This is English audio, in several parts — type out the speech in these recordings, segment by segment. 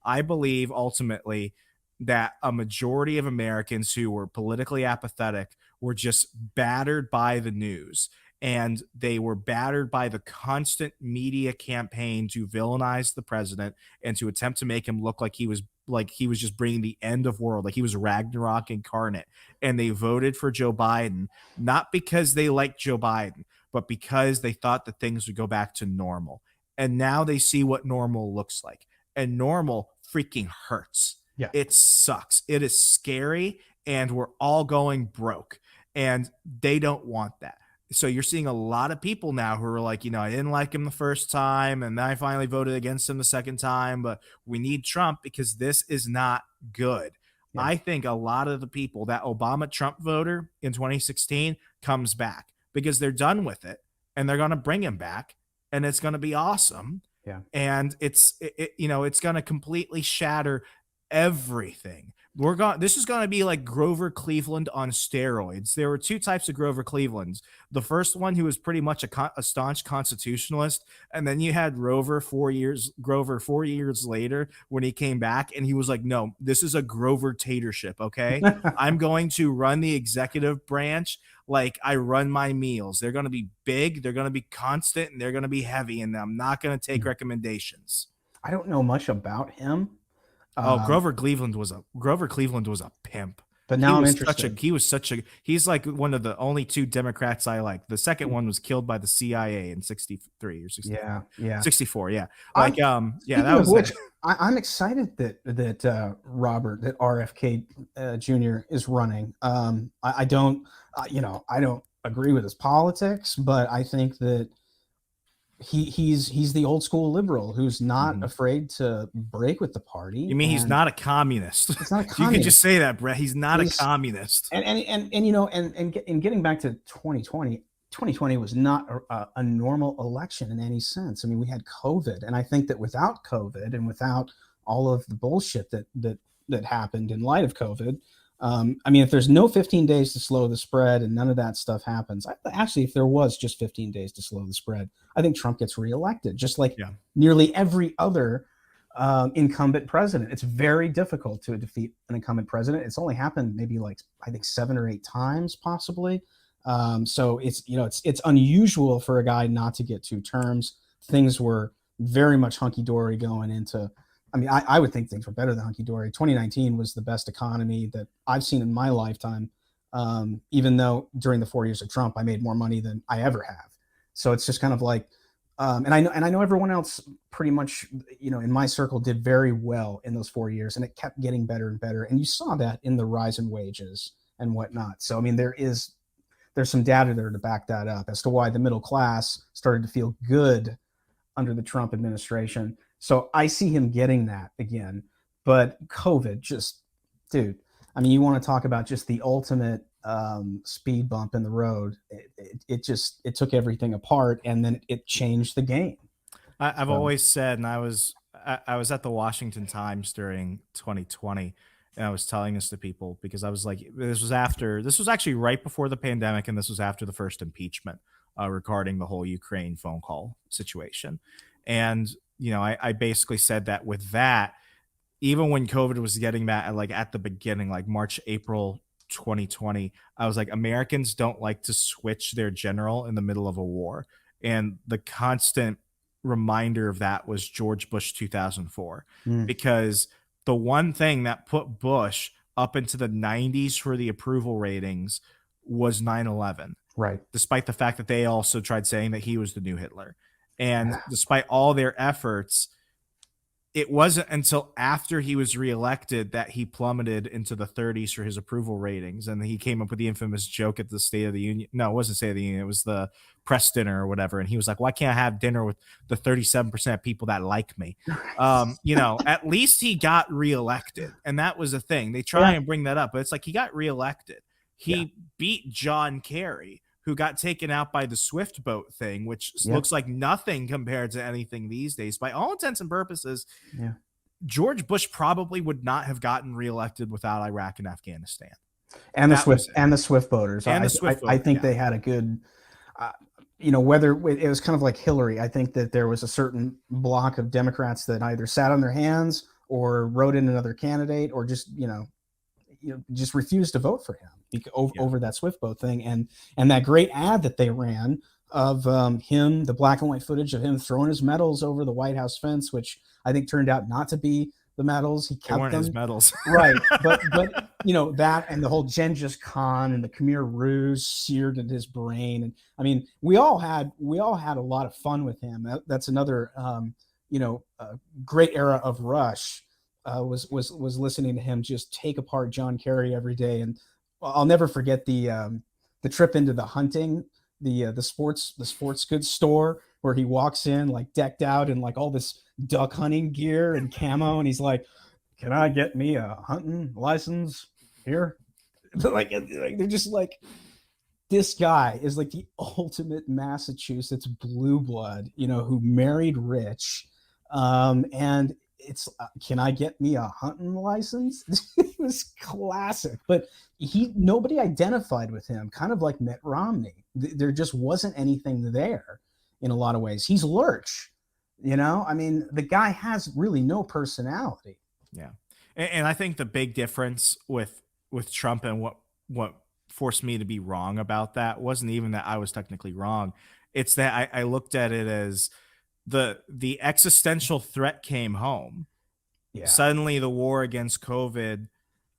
I believe ultimately that a majority of Americans who were politically apathetic were just battered by the news, and they were battered by the constant media campaign to villainize the president and to attempt to make him look like he was just bringing the end of world, like he was Ragnarok incarnate. And they voted for Joe Biden, not because they liked Joe Biden, but because they thought that things would go back to normal. And now they see what normal looks like. And normal freaking hurts. Yeah. It sucks. It is scary, and we're all going broke. And they don't want that. So you're seeing a lot of people now who are like, I didn't like him the first time, and then I finally voted against him the second time, but we need Trump because this is not good. Yeah. I think a lot of the people, that Obama Trump voter in 2016 comes back because they're done with it, and they're going to bring him back, and it's going to be awesome. Yeah. And it's going to completely shatter everything. This is going to be like Grover Cleveland on steroids. There were two types of Grover Clevelands. The first one, who was pretty much a staunch constitutionalist, and then you had Grover 4 years later when he came back, and he was like, no, this is a Grover tatership, okay? I'm going to run the executive branch like I run my meals. They're going to be big, they're going to be constant, and they're going to be heavy, and I'm not going to take recommendations. I don't know much about him. Grover Cleveland was a pimp. But now I'm interested. He's like one of the only two Democrats I like. The second one was killed by the CIA in 63 or 64. Yeah. 64. Yeah. That was which. I'm excited that Robert, that RFK Jr. is running. I don't agree with his politics, but I think that he's the old school liberal who's not afraid to break with the party. You mean he's not a communist? He's not a communist. You can just say that, Brett. He's not a communist. And getting back to 2020 was not a normal election in any sense. I mean, we had COVID, and I think that without COVID and without all of the bullshit that happened in light of COVID, if there's no 15 days to slow the spread and none of that stuff happens, actually, if there was just 15 days to slow the spread, I think Trump gets reelected, just like nearly every other incumbent president. It's very difficult to defeat an incumbent president. It's only happened maybe I think 7 or 8 times possibly. So it's unusual for a guy not to get 2 terms. Things were very much hunky-dory going into, I would think things were better than hunky-dory. 2019 was the best economy that I've seen in my lifetime, even though during the 4 years of Trump, I made more money than I ever have. So it's just kind of like, and I know everyone else pretty much, in my circle did very well in those 4 years, and it kept getting better and better. And you saw that in the rise in wages and whatnot. So, there's some data there to back that up as to why the middle class started to feel good under the Trump administration. So I see him getting that again. But COVID, just, dude, you want to talk about just the ultimate speed bump in the road. It took everything apart, and then it changed the game. I've always said, and I was at the Washington Times during 2020, and I was telling this to people because I was like, this was actually right before the pandemic, and this was after the first impeachment regarding the whole Ukraine phone call situation. And, I basically said that with that, even when COVID was getting that at the beginning, like March, April 2020, I was like, Americans don't like to switch their general in the middle of a war. And the constant reminder of that was George Bush 2004, because the one thing that put Bush up into the 90s for the approval ratings was 9/11. Right. Despite the fact that they also tried saying that he was the new Hitler. And despite all their efforts, it wasn't until after he was reelected that he plummeted into the 30s for his approval ratings. And he came up with the infamous joke at the State of the Union. No, it wasn't State of the Union. It was the press dinner or whatever. And he was like, why can't I have dinner with the 37% of people that like me? At least he got reelected. And that was the thing. They try and bring that up, but it's like he got reelected. He beat John Kerry, who got taken out by the Swift boat thing, which looks like nothing compared to anything these days. By all intents and purposes, George Bush probably would not have gotten reelected without Iraq and Afghanistan. And the Swift boaters. I think they had a good, whether it was kind of like Hillary. I think that there was a certain block of Democrats that either sat on their hands or wrote in another candidate, or just just refused to vote for him Yeah. over that Swift boat thing. And that great ad that they ran of him, the black and white footage of him throwing his medals over the White House fence, which I think turned out not to be the medals. He They kept weren't his them. medals. Right. But that, and the whole Genghis Khan and the Khmer Rouge seared in his brain. And I mean, we all had a lot of fun with him. That's another great era of Rush. Was listening to him just take apart John Kerry every day. And I'll never forget the trip into the hunting, the sports goods store, where he walks in like decked out in like all this duck hunting gear and camo, and he's like, "Can I get me a hunting license here?" They're just like, this guy is like the ultimate Massachusetts blue blood, who married rich, and it's can I get me a hunting license? It was classic, but nobody identified with him, kind of like Mitt Romney. There just wasn't anything there in a lot of ways. He's Lurch, I mean, the guy has really no personality. Yeah. And I think the big difference with Trump, and what forced me to be wrong about that, wasn't even that I was technically wrong. It's that I looked at it as the existential threat came home. Yeah. Suddenly the war against COVID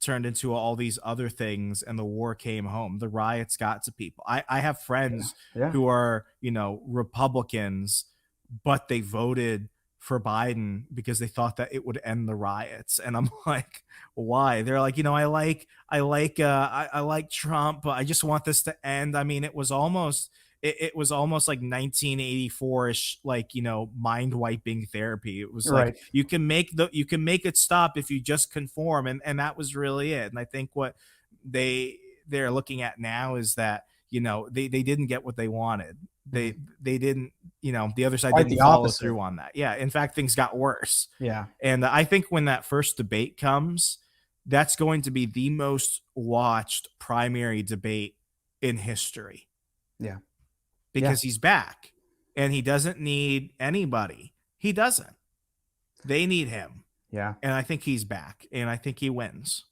turned into all these other things, and the war came home. The riots got to people. I have friends Yeah. who are, Republicans, but they voted for Biden because they thought that it would end the riots. And I'm like, why? They're like, I like Trump, but I just want this to end. I mean, it was almost like 1984ish, like, mind wiping therapy. It was like, Right. you can make it stop if you just conform. And that was really it. And I think what they're looking at now is that, they didn't get what they wanted. They didn't, the other side Quite didn't the follow opposite. through on that. Yeah. In fact, things got worse. Yeah. And I think when that first debate comes, that's going to be the most watched primary debate in history. Yeah. Because he's back, and he doesn't need anybody. He doesn't. They need him. Yeah. And I think he's back, and I think he wins.